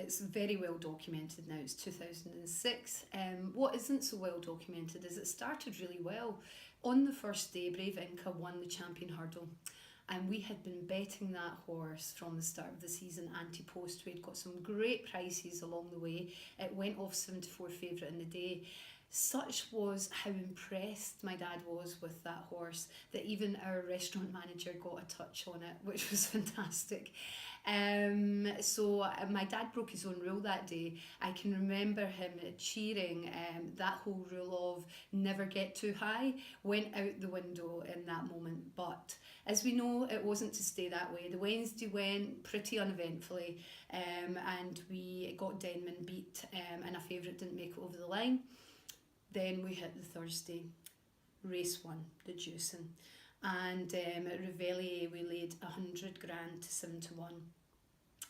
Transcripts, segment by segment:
it's very well documented now. It's 2006. What isn't so well documented is it started really well. On the first day, Brave Inca won the Champion Hurdle. And we had been betting that horse from the start of the season anti-post. We'd got some great prices along the way. It went off 7-4 favourite in the day. Such was how impressed my dad was with that horse that even our restaurant manager got a touch on it, which was fantastic. So my dad broke his own rule that day. I can remember him cheering. That whole rule of never get too high went out the window in that moment. But as we know, it wasn't to stay that way. The Wednesday went pretty uneventfully, and we got Denman beat, and a favourite didn't make it over the line. Then we hit the Thursday, race 1, the Juicing, and at Reveille we laid 100 grand to 7-1.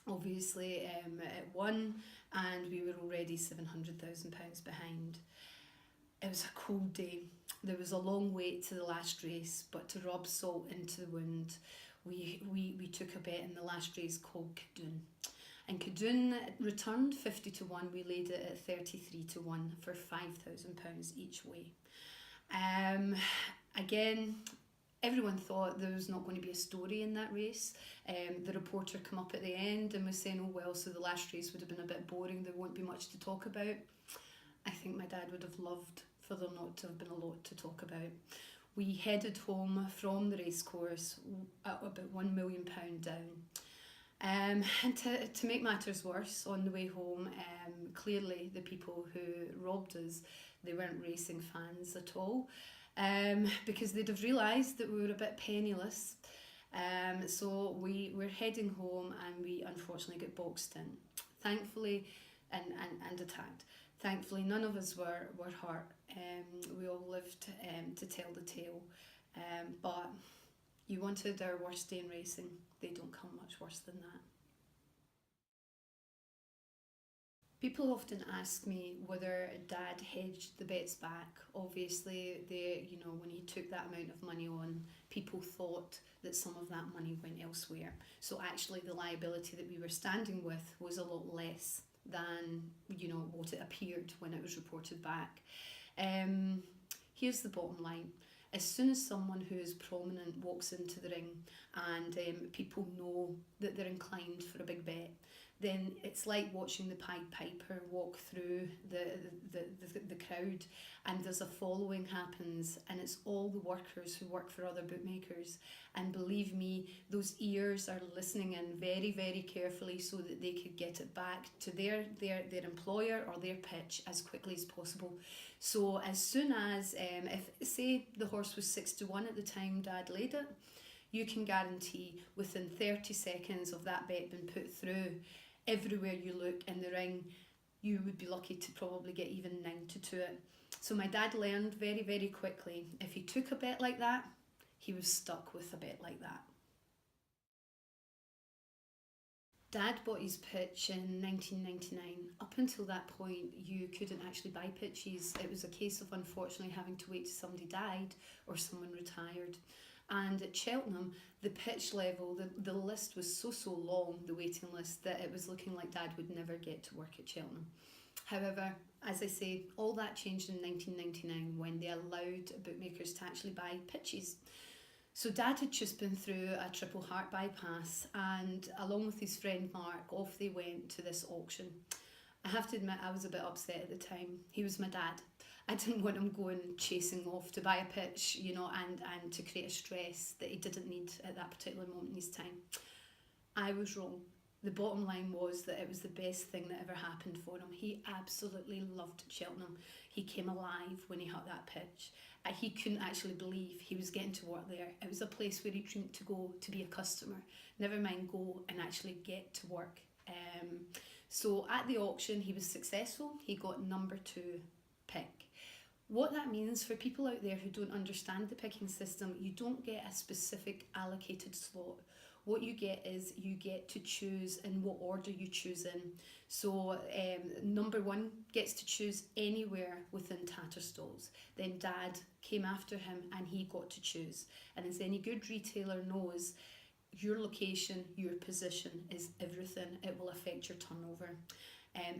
Obviously it won, and we were already £700,000 behind. It was a cold day. There was a long wait to the last race, but to rub salt into the wound, we took a bet in the last race called Cadoon. And Cadoon returned 50-1. We laid it at 33-1 for £5,000 each way. Again, everyone thought there was not going to be a story in that race. The reporter come up at the end and was saying, oh well, so the last race would have been a bit boring, there won't be much to talk about. I think my dad would have loved for there not to have been a lot to talk about. We headed home from the racecourse at about £1 million down. And to make matters worse, on the way home, clearly the people who robbed us, they weren't racing fans at all, because they'd have realised that we were a bit penniless. So we were heading home, and we unfortunately got boxed in, thankfully, and attacked. Thankfully, none of us were hurt. We all lived to tell the tale, but you wanted our worst day in racing. They don't come much worse than that. People often ask me whether Dad hedged the bets back. Obviously, when he took that amount of money on, people thought that some of that money went elsewhere. So actually, the liability that we were standing with was a lot less than what it appeared when it was reported back. Here's the bottom line. As soon as someone who is prominent walks into the ring and people know that they're inclined for a big bet, then it's like watching the Pied Piper walk through the crowd, and there's a following happens, and it's all the workers who work for other bookmakers. And believe me, those ears are listening in very, very carefully so that they could get it back to their employer or their pitch as quickly as possible. So as soon as, if say the horse was 6-1 at the time Dad laid it, you can guarantee within 30 seconds of that bet being put through, everywhere you look in the ring, you would be lucky to probably get even 9-2 to it. So my dad learned very, very quickly, if he took a bet like that, he was stuck with a bet like that. Dad bought his pitch in 1999. Up until that point, you couldn't actually buy pitches. It was a case of unfortunately having to wait till somebody died or someone retired. And at Cheltenham, the pitch level, the list was so long, the waiting list, that it was looking like Dad would never get to work at Cheltenham. However, as I say, all that changed in 1999 when they allowed bookmakers to actually buy pitches. So Dad had just been through a triple heart bypass, and along with his friend Mark, off they went to this auction. I have to admit, I was a bit upset at the time. He was my dad. I didn't want him going chasing off to buy a pitch, and to create a stress that he didn't need at that particular moment in his time. I was wrong. The bottom line was that it was the best thing that ever happened for him. He absolutely loved Cheltenham. He came alive when he hit that pitch. He couldn't actually believe he was getting to work there. It was a place where he dreamed to go to be a customer, never mind go and actually get to work. So at the auction, he was successful. He got number 2 pick. What that means for people out there who don't understand the picking system, you don't get a specific allocated slot. What you get is you get to choose in what order you choose in. So number 1 gets to choose anywhere within Tatterstalls. Then Dad came after him and he got to choose. And as any good retailer knows, your location, your position is everything. It will affect your turnover.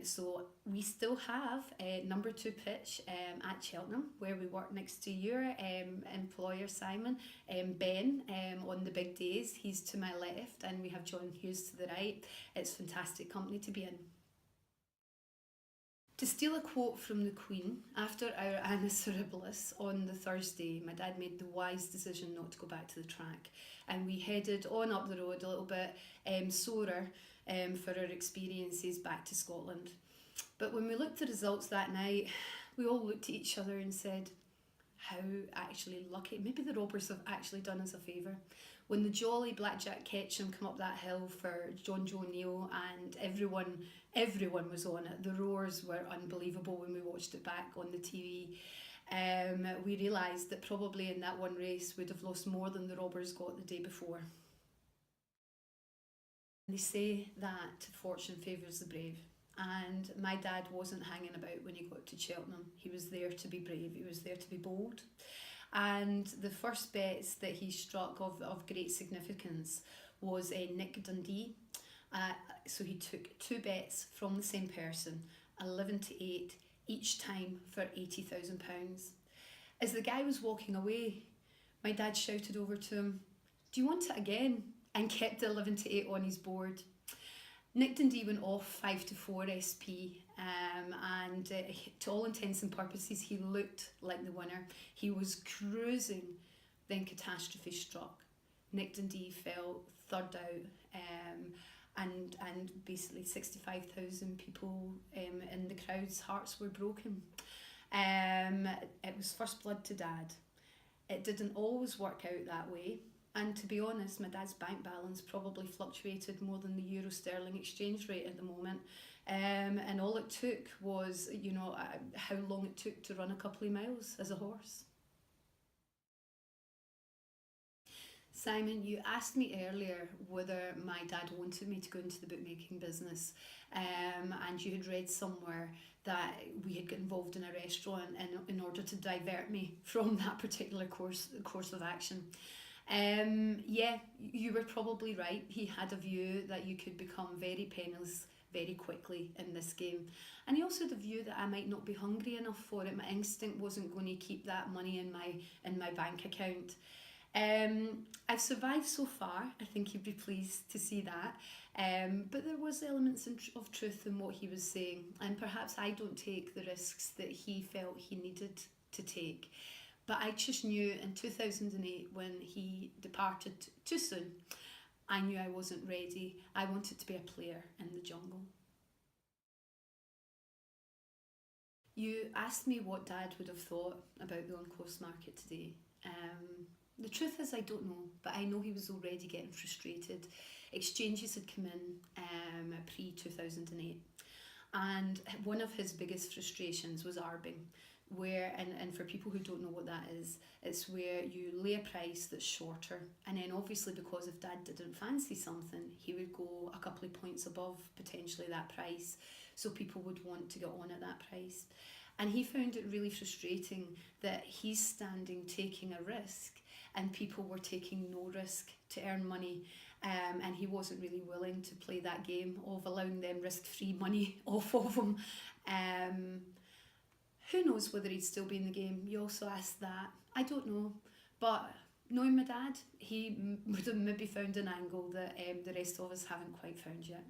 So we still have a number 2 pitch at Cheltenham, where we work next to your employer Simon. Ben, on the big days, he's to my left, and we have John Hughes to the right. It's fantastic company to be in. To steal a quote from the Queen, after our annus horribilis on the Thursday, my dad made the wise decision not to go back to the track, and we headed on up the road a little bit sorer for our experiences back to Scotland. But when we looked at the results that night, we all looked at each other and said, how actually lucky. Maybe the robbers have actually done us a favour. When the jolly Blackjack Ketchum come up that hill for John Joe Neal, and everyone was on it. The roars were unbelievable when we watched it back on the TV. We realised that probably in that one race we'd have lost more than the robbers got the day before. They say that fortune favours the brave, and my dad wasn't hanging about when he got to Cheltenham. He was there to be brave, he was there to be bold. And the first bets that he struck of great significance was Nick Dundee. So he took 2 bets from the same person, 11 to 8, each time for £80,000. As the guy was walking away, my dad shouted over to him, "Do you want it again?" and kept 11 to 8 on his board. Nick Dundee went off 5 to 4 SP, and to all intents and purposes he looked like the winner. He was cruising, then catastrophe struck. Nick Dundee fell third out, and basically 65,000 people in the crowd's hearts were broken. It was first blood to dad. It didn't always work out that way. And to be honest, my dad's bank balance probably fluctuated more than the euro sterling exchange rate at the moment. And all it took was, how long it took to run a couple of miles as a horse. Simon, you asked me earlier whether my dad wanted me to go into the bookmaking business, and you had read somewhere that we had got involved in a restaurant in order to divert me from that particular course of action. Yeah, you were probably right. He had a view that you could become very penniless very quickly in this game, and he also had a view that I might not be hungry enough for it. My instinct wasn't going to keep that money in my bank account. I've survived so far. I think he'd be pleased to see that, but there was elements of truth in what he was saying, and perhaps I don't take the risks that he felt he needed to take. But I just knew in 2008, when he departed too soon, I knew I wasn't ready. I wanted to be a player in the jungle. You asked me what Dad would have thought about the on-course market today. The truth is I don't know, but I know he was already getting frustrated. Exchanges had come in pre-2008, and one of his biggest frustrations was arbing, where, and for people who don't know what that is, it's where you lay a price that's shorter, and then obviously because if Dad didn't fancy something, he would go a couple of points above potentially that price, so people would want to get on at that price. And he found it really frustrating that he's standing taking a risk and people were taking no risk to earn money, and he wasn't really willing to play that game of allowing them risk-free money off of him. Who knows whether he'd still be in the game? You also asked that. I don't know, but knowing my dad, he would have maybe found an angle that the rest of us haven't quite found yet.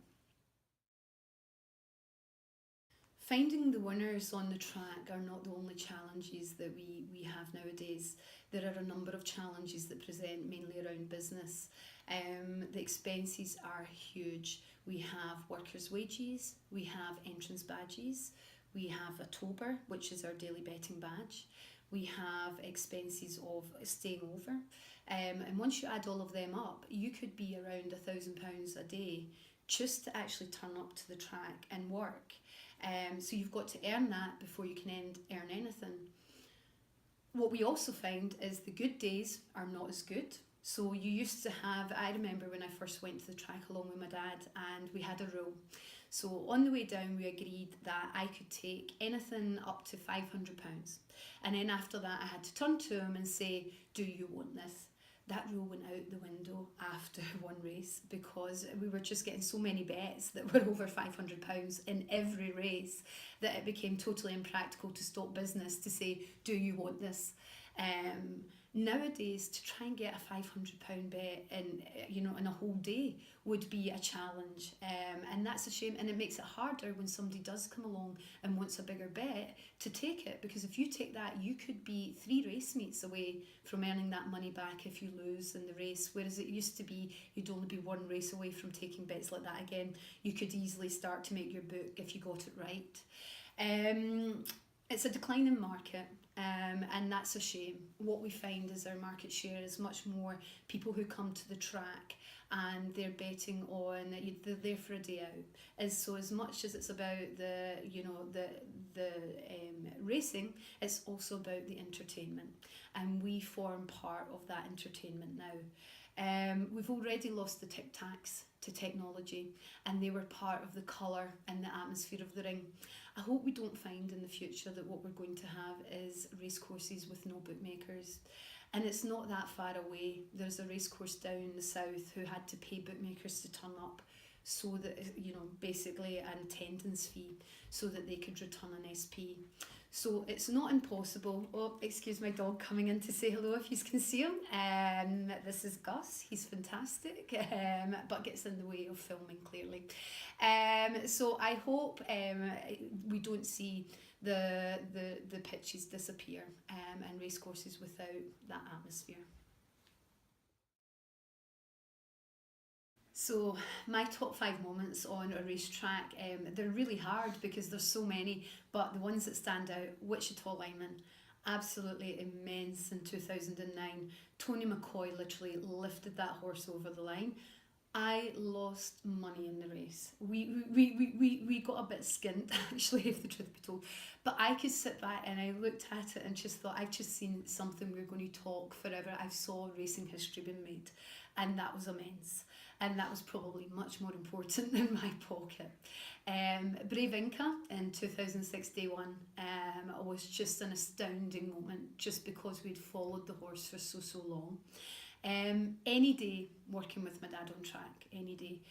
Finding the winners on the track are not the only challenges that we have nowadays. There are a number of challenges that present mainly around business. The expenses are huge. We have workers' wages, we have entrance badges, we have a tober, which is our daily betting badge. We have expenses of staying over. And once you add all of them up, you could be around £1,000 a day just to actually turn up to the track and work. So you've got to earn that before you can earn anything. What we also find is the good days are not as good. So you used to have, I remember when I first went to the track along with my dad, and we had a rule. So on the way down we agreed that I could take anything up to £500, and then after that I had to turn to him and say, do you want this? that rule went out the window after one race, because we were just getting so many bets that were over £500 in every race that it became totally impractical to stop business to say, do you want this? Nowadays, to try and get a £500 bet in a whole day would be a challenge, and that's a shame. And it makes it harder when somebody does come along and wants a bigger bet to take it, because if you take that, you could be 3 race meets away from earning that money back if you lose in the race. Whereas it used to be you'd only be 1 race away from taking bets like that again. You could easily start to make your book if you got it right. It's a declining market, and that's a shame. What we find is our market share is much more people who come to the track and they're betting on, they're there for a day out. So as much as it's about the racing, it's also about the entertainment, and we form part of that entertainment now. We've already lost the tic tacs to technology, and they were part of the colour and the atmosphere of the ring. I hope we don't find in the future that what we're going to have is racecourses with no bookmakers. And it's not that far away. There's a racecourse down the south who had to pay bookmakers to turn up, so that, basically an attendance fee, so that they could return an SP. So it's not impossible. Oh, excuse my dog coming in to say hello if you can see him. This is Gus. He's fantastic, but gets in the way of filming clearly. So I hope we don't see the pitches disappear, and racecourses without that atmosphere. So my top 5 moments on a racetrack, they're really hard because there's so many, but the ones that stand out: Wichita lineman, absolutely immense in 2009. Tony McCoy literally lifted that horse over the line. I lost money in the race. We got a bit skint, actually, if the truth be told. But I could sit back and I looked at it and just thought, I've just seen something we're going to talk forever. I saw racing history being made, and that was immense. And that was probably much more important than my pocket. Brave Inca in 2061 was just an astounding moment, just because we'd followed the horse for so long. Any day working with my dad on track, any day,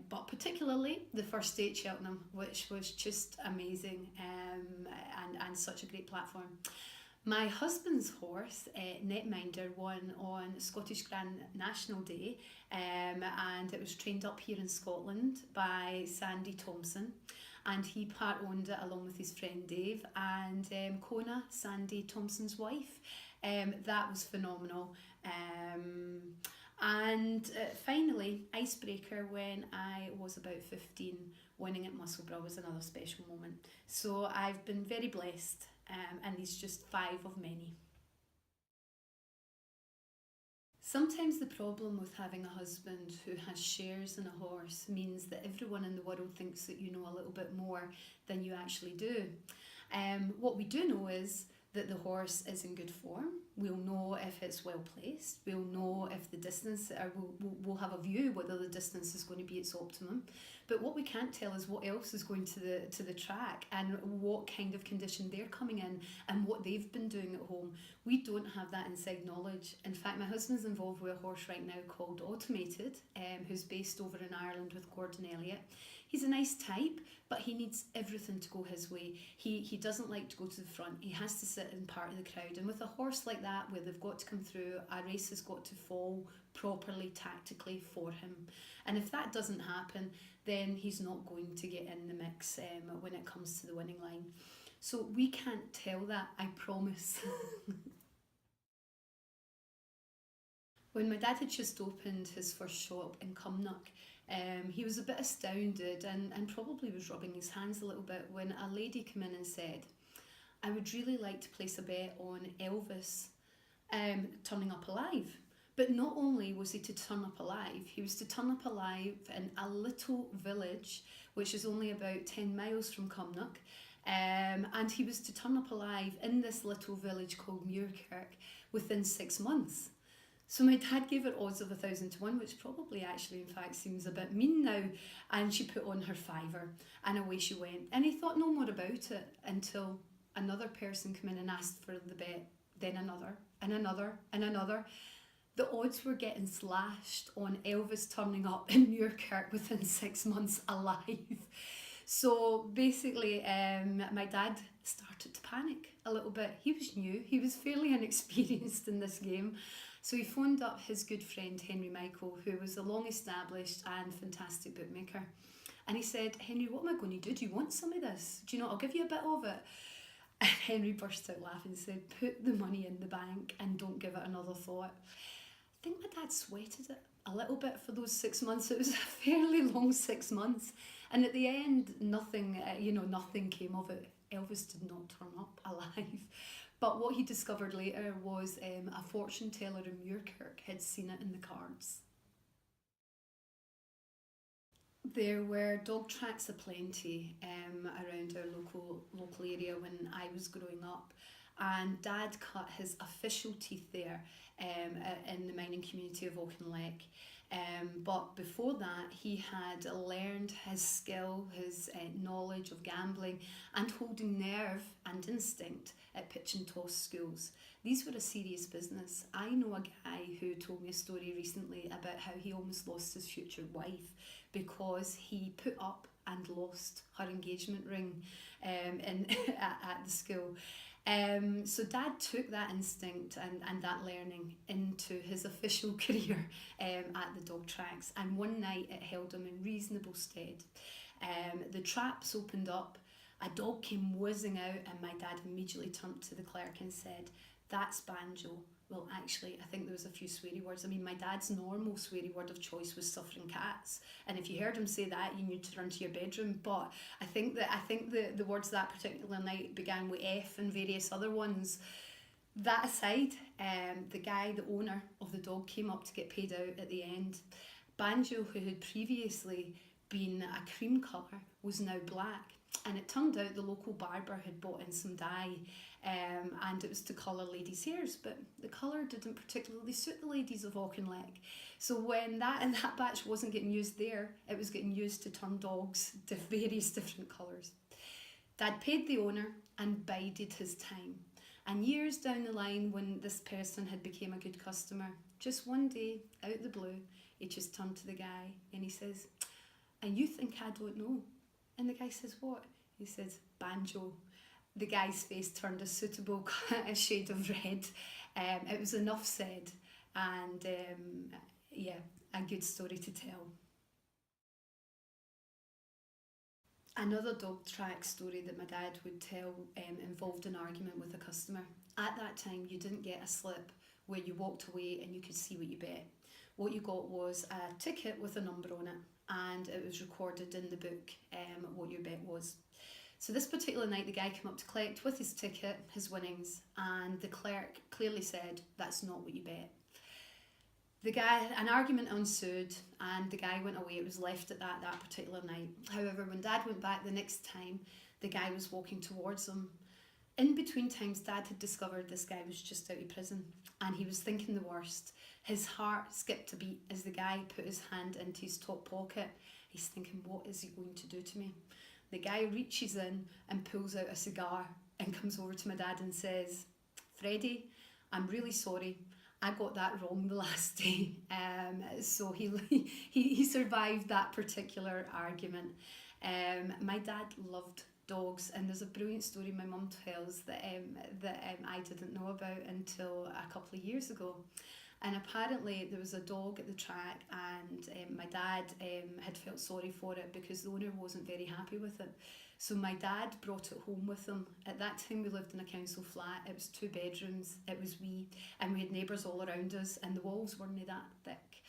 but particularly the first day at Cheltenham, which was just amazing, and such a great platform. My husband's horse, Netminder, won on Scottish Grand National Day, and it was trained up here in Scotland by Sandy Thompson, and he part-owned it along with his friend Dave and Kona, Sandy Thompson's wife. That was phenomenal. And finally, Icebreaker, when I was about 15, winning at Musselburgh was another special moment. So I've been very blessed, and these just 5 of many. Sometimes the problem with having a husband who has shares in a horse means that everyone in the world thinks that you know a little bit more than you actually do. What we do know is that the horse is in good form. We'll know if it's well placed. We'll know if the distance, or we'll have a view whether the distance is going to be its optimum. But what we can't tell is what else is going to the track, and what kind of condition they're coming in, and what they've been doing at home. We don't have that inside knowledge. In fact, my husband's involved with a horse right now called Automated, who's based over in Ireland with Gordon Elliott. He's a nice type, but he needs everything to go his way. He doesn't like to go to the front. He has to sit in part of the crowd. And with a horse like that, where they've got to come through, a race has got to fall properly, tactically for him. And if that doesn't happen, then he's not going to get in the mix when it comes to the winning line. So we can't tell that, I promise. When my dad had just opened his first shop in Cumnock, he was a bit astounded and probably was rubbing his hands a little bit when a lady came in and said, "I would really like to place a bet on Elvis turning up alive." But not only was he to turn up alive, he was to turn up alive in a little village, which is only about 10 miles from Cumnock, and he was to turn up alive in this little village called Muirkirk within 6 months. So my dad gave her odds of 1,000 to 1, which probably actually in fact seems a bit mean now, and she put on her fiver and away she went. And he thought no more about it until another person came in and asked for the bet, then another and another and another. The odds were getting slashed on Elvis turning up in Muirkirk within 6 months alive. So basically, my dad started to panic a little bit. He was new, he was fairly inexperienced in this game. So he phoned up his good friend Henry Michael, who was a long established and fantastic bookmaker. And he said, Henry, what am I going to do? Do you want some of this? Do you know, I'll give you a bit of it. And Henry burst out laughing and said, put the money in the bank and don't give it another thought. I think my dad sweated it a little bit for those 6 months. It was a fairly long 6 months. And at the end, nothing came of it. Elvis did not turn up alive. But what he discovered later was a fortune teller in Muirkirk had seen it in the cards. There were dog tracks aplenty around our local area when I was growing up, and Dad cut his official teeth there in the mining community of Auchinleck. But before that, he had learned his skill, his knowledge of gambling and holding nerve and instinct at pitch and toss schools. These were a serious business. I know a guy who told me a story recently about how he almost lost his future wife because he put up and lost her engagement ring at the school. So Dad took that instinct and that learning into his official career at the dog tracks, and one night it held him in reasonable stead. The traps opened up, a dog came whizzing out, and my dad immediately turned to the clerk and said, "That's Banjo." Well, actually, I think there was a few sweary words. I mean, my dad's normal sweary word of choice was suffering cats, and if you heard him say that, you knew to run to your bedroom. But I think the words that particular night began with F and various other ones. That aside, the owner of the dog, came up to get paid out at the end. Banjo, who had previously been a cream colour, was now black. And it turned out the local barber had bought in some dye, and it was to colour ladies' hairs, but the colour didn't particularly suit the ladies of Auchinleck. So when that batch wasn't getting used there, it was getting used to turn dogs to various different colours. Dad paid the owner and bided his time. And years down the line, when this person had become a good customer, just one day, out the blue, he just turned to the guy and he says, "And you think I don't know?" And the guy says, "What?" He says, "Banjo." The guy's face turned a suitable shade of red. It was enough said, and a good story to tell. Another dog track story that my dad would tell involved an argument with a customer. At that time, you didn't get a slip where you walked away and you could see what you bet. What you got was a ticket with a number on it, and it was recorded in the book what your bet was. So this particular night, the guy came up to collect with his ticket, his winnings, and the clerk clearly said, "That's not what you bet." An argument ensued, and the guy went away. It was left at that particular night. However, when Dad went back the next time, the guy was walking towards him. In between times, Dad had discovered this guy was just out of prison, and he was thinking the worst. His heart skipped a beat as the guy put his hand into his top pocket. He's thinking, what is he going to do to me? The guy reaches in and pulls out a cigar and comes over to my dad and says, "Freddie, I'm really sorry. I got that wrong the last day." So he survived that particular argument. My dad loved dogs, and there's a brilliant story my mum tells that I didn't know about until a couple of years ago. And apparently there was a dog at the track, and my dad had felt sorry for it because the owner wasn't very happy with it. So my dad brought it home with him. At that time we lived in a council flat. It was 2 bedrooms, it was wee, and we had neighbours all around us, and the walls weren't that thick.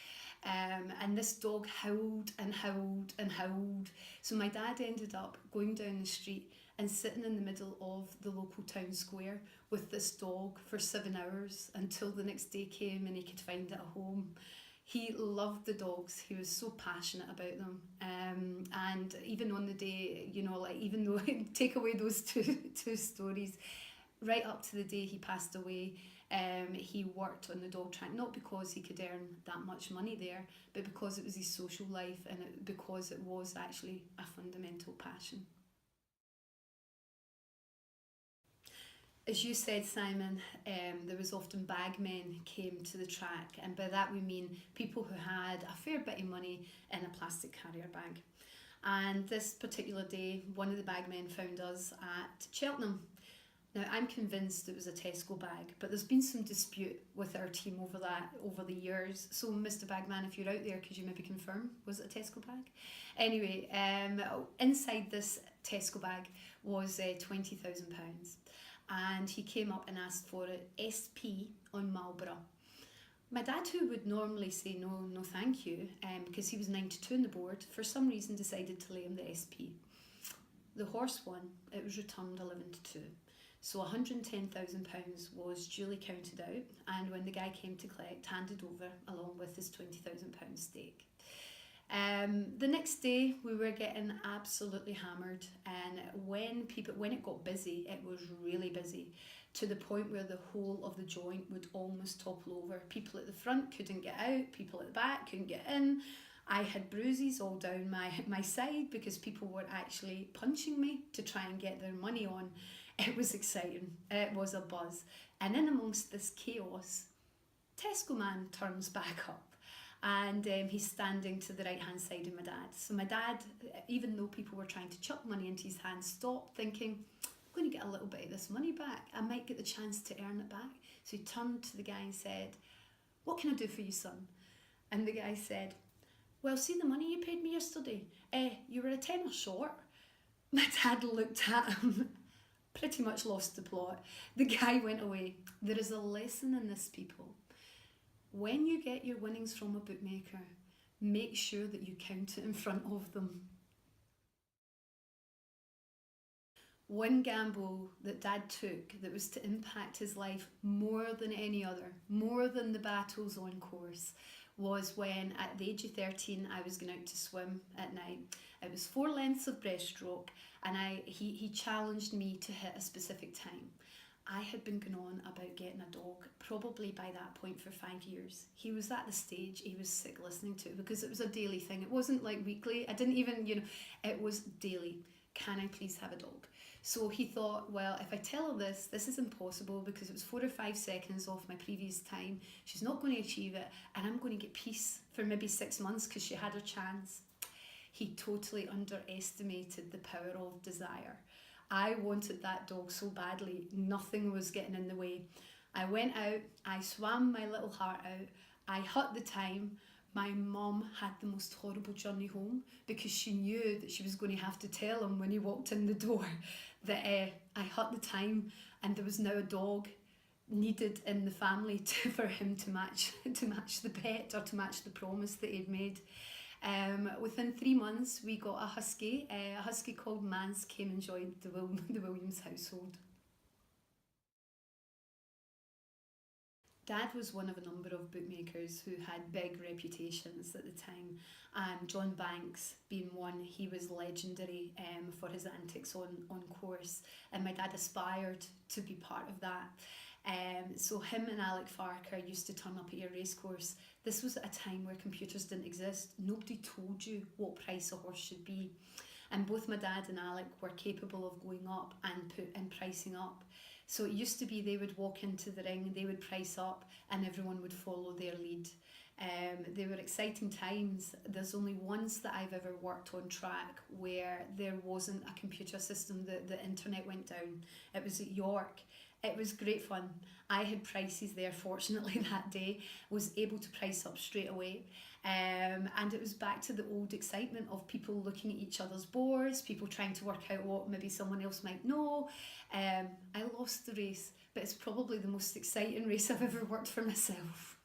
And this dog howled and howled and howled. So my dad ended up going down the street and sitting in the middle of the local town square with this dog for 7 hours until the next day came and he could find it a home. He loved the dogs. He was so passionate about them. And even on the day, even though take away those two stories, right up to the day he passed away, he worked on the dog track, not because he could earn that much money there, but because it was his social life, and because it was actually a fundamental passion. As you said, Simon, there was often bagmen came to the track, and by that we mean people who had a fair bit of money in a plastic carrier bag. And this particular day, one of the bagmen found us at Cheltenham. Now, I'm convinced it was a Tesco bag, but there's been some dispute with our team over the years. So, Mr. Bagman, if you're out there, could you maybe confirm, was it a Tesco bag? Anyway, inside this Tesco bag was £20,000. And he came up and asked for it SP on Marlborough. My dad, who would normally say no thank you, because he was 92 on the board, for some reason decided to lay him the SP. The horse won, it was returned 11-2. So £110,000 was duly counted out, and when the guy came to collect, handed over along with his £20,000 stake. The next day we were getting absolutely hammered, and when it got busy, it was really busy, to the point where the whole of the joint would almost topple over. People at the front couldn't get out, people at the back couldn't get in. I had bruises all down my side because people were actually punching me to try and get their money on. It was exciting, it was a buzz. And in amongst this chaos, Tesco man turns back up, and he's standing to the right hand side of my dad. So my dad, even though people were trying to chuck money into his hand, stopped, thinking, I'm going to get a little bit of this money back, I might get the chance to earn it back. So he turned to the guy and said, what can I do for you, son? And the guy said, well, see the money you paid me yesterday? You were a tenner short. My dad looked at him, pretty much lost the plot. The guy went away. There is a lesson in this, people. When you get your winnings from a bookmaker, make sure that you count it in front of them. One gamble that Dad took that was to impact his life more than any other, more than the battles on course, was when at the age of 13 I was going out to swim at night. It was 4 lengths of breaststroke, and he challenged me to hit a specific time. I had been going on about getting a dog, probably by that point for 5 years. He was at the stage he was sick listening to it, because it was a daily thing. It wasn't like weekly. I didn't even, it was daily. Can I please have a dog? So he thought, well, if I tell her this is impossible because it was 4 or 5 seconds off my previous time. She's not going to achieve it, and I'm going to get peace for maybe 6 months because she had her chance. He totally underestimated the power of desire. I wanted that dog so badly, nothing was getting in the way. I went out, I swam my little heart out, I hit the time. My mum had the most horrible journey home because she knew that she was going to have to tell him when he walked in the door that I hit the time, and there was now a dog needed in the family for him to match the bet, or to match the promise that he'd made. Within 3 months we got a husky called Mance came and joined the Williams household. Dad was one of a number of bookmakers who had big reputations at the time. John Banks being one, he was legendary for his antics on course, and my dad aspired to be part of that. So him and Alec Farker used to turn up at your racecourse. This was at a time where computers didn't exist. Nobody told you what price a horse should be. And both my dad and Alec were capable of going up and pricing up. So it used to be they would walk into the ring, they would price up, and everyone would follow their lead. They were exciting times. There's only once that I've ever worked on track where there wasn't a computer system, the internet went down. It was at York. It was great fun. I had prices there, fortunately, that day, was able to price up straight away. And it was back to the old excitement of people looking at each other's boards, people trying to work out what maybe someone else might know. I lost the race, but it's probably the most exciting race I've ever worked for myself.